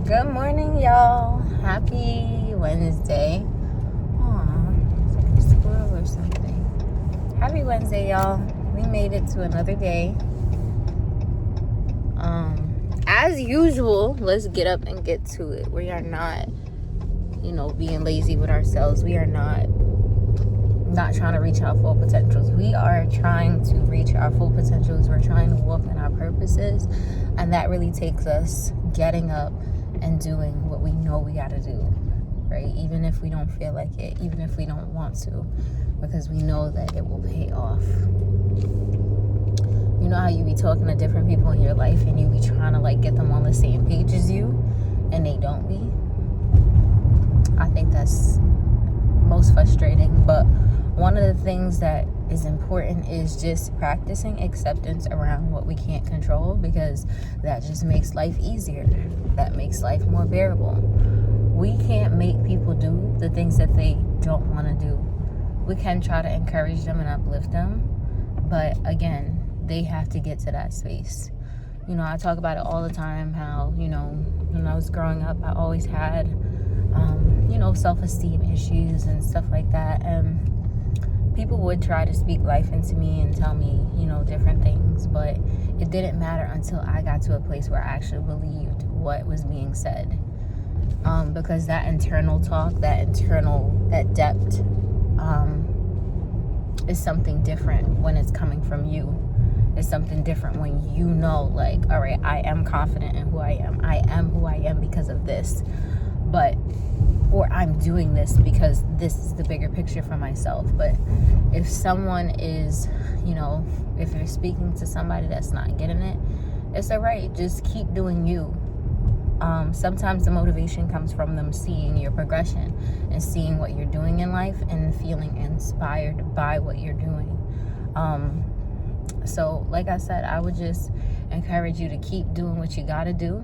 Good morning, y'all. Happy Wednesday. Aw, it's like a squirrel or something. Happy Wednesday, y'all. We made it to another day. As usual, let's get up and get to it. We are not, being lazy with ourselves. We are not trying to reach our full potentials. We are trying to reach our full potentials. We're trying to walk in our purposes, and that really takes us getting up and doing what we know we got to do, right? Even if we don't feel like it, even if we don't want to, because we know that it will pay off. You know how you be talking to different people in your life and you be trying to get them on the same page as you, and they don't be? I think that's most frustrating. But one of the things that is important is just practicing acceptance around what we can't control, because that just makes life easier. That makes life more bearable. We can't make people do the things that they don't want to do. We can try to encourage them and uplift them, but again, they have to get to that space. I talk about it all the time, how, when I was growing up, I always had self-esteem issues and stuff like that, and people would try to speak life into me and tell me, different things, but it didn't matter until I got to a place where I actually believed what was being said, because that internal talk, that depth, is something different when it's coming from you. It's something different when you know, all right, I am confident in who I am. I am who I am because of this, or I'm doing this because this is the bigger picture for myself. But if someone is, if you're speaking to somebody that's not getting it, it's all right. Just keep doing you. Sometimes the motivation comes from them seeing your progression and seeing what you're doing in life and feeling inspired by what you're doing. So like I said, I would just encourage you to keep doing what you got to do.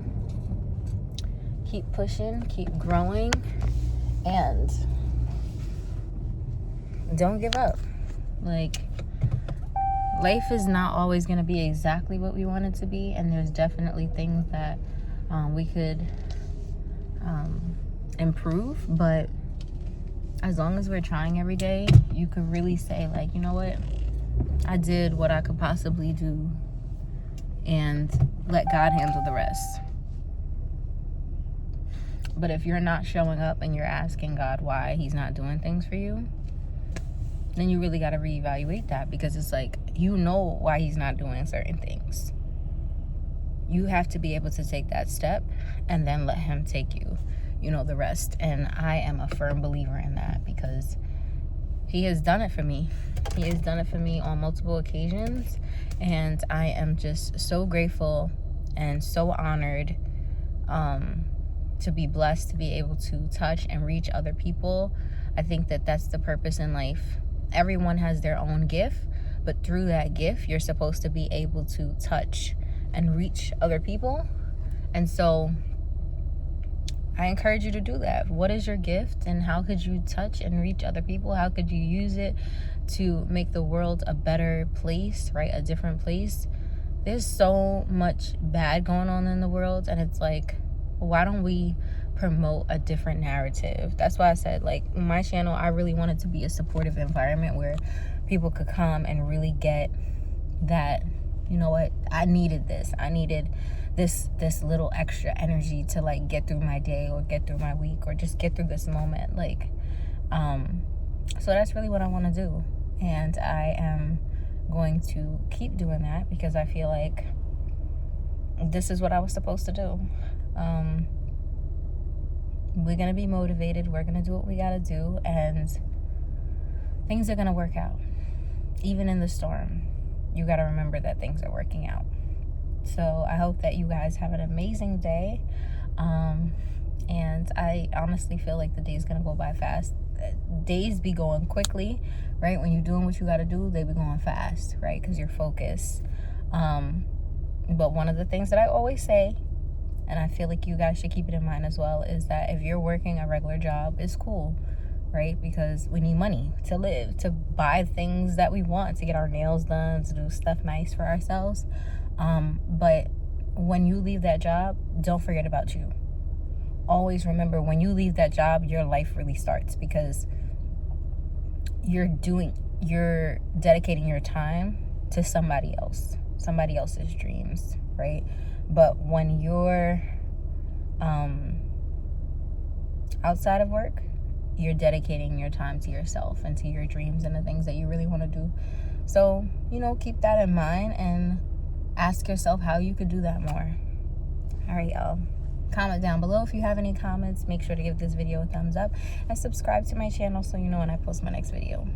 Keep pushing, keep growing, and don't give up. Life is not always going to be exactly what we want it to be, and there's definitely things that we could improve, but as long as we're trying every day, you could really say, you know what, I did what I could possibly do, and let God handle the rest. But if you're not showing up and you're asking God why he's not doing things for you, then you really got to reevaluate that, because it's why he's not doing certain things. You have to be able to take that step and then let him take you, the rest. And I am a firm believer in that, because he has done it for me. He has done it for me on multiple occasions, and I am just so grateful and so honored to be blessed to be able to touch and reach other people. I think that that's the purpose in life. Everyone has their own gift, but through that gift, you're supposed to be able to touch and reach other people. And so I encourage you to do that. What is your gift, and how could you touch and reach other people? How could you use it to make the world a better place, right? A different place. There's so much bad going on in the world, and it's why don't we promote a different narrative? That's why I said, my channel, I really want it to be a supportive environment where people could come and really get that, you know what, I needed this. I needed this little extra energy to get through my day or get through my week or just get through this moment. So that's really what I want to do. And I am going to keep doing that, because I feel like this is what I was supposed to do. We're going to be motivated. We're going to do what we got to do, and things are going to work out. Even in the storm, you got to remember that things are working out. So I hope that you guys have an amazing day. And I honestly feel like the day's going to go by fast. Days be going quickly, right? When you're doing what you got to do, they be going fast, right? Because you're focused. But one of the things that I always say, and I feel like you guys should keep it in mind as well, is that if you're working a regular job, it's cool, right? Because we need money to live, to buy things that we want, to get our nails done, to do stuff nice for ourselves. But when you leave that job, don't forget about you. always remember, when you leave that job, your life really starts, because you're dedicating your time to somebody else's dreams, right? But when you're outside of work, you're dedicating your time to yourself and to your dreams and the things that you really want to do. So, keep that in mind and ask yourself how you could do that more. All right, y'all. Comment down below if you have any comments. Make sure to give this video a thumbs up and subscribe to my channel so you know when I post my next video.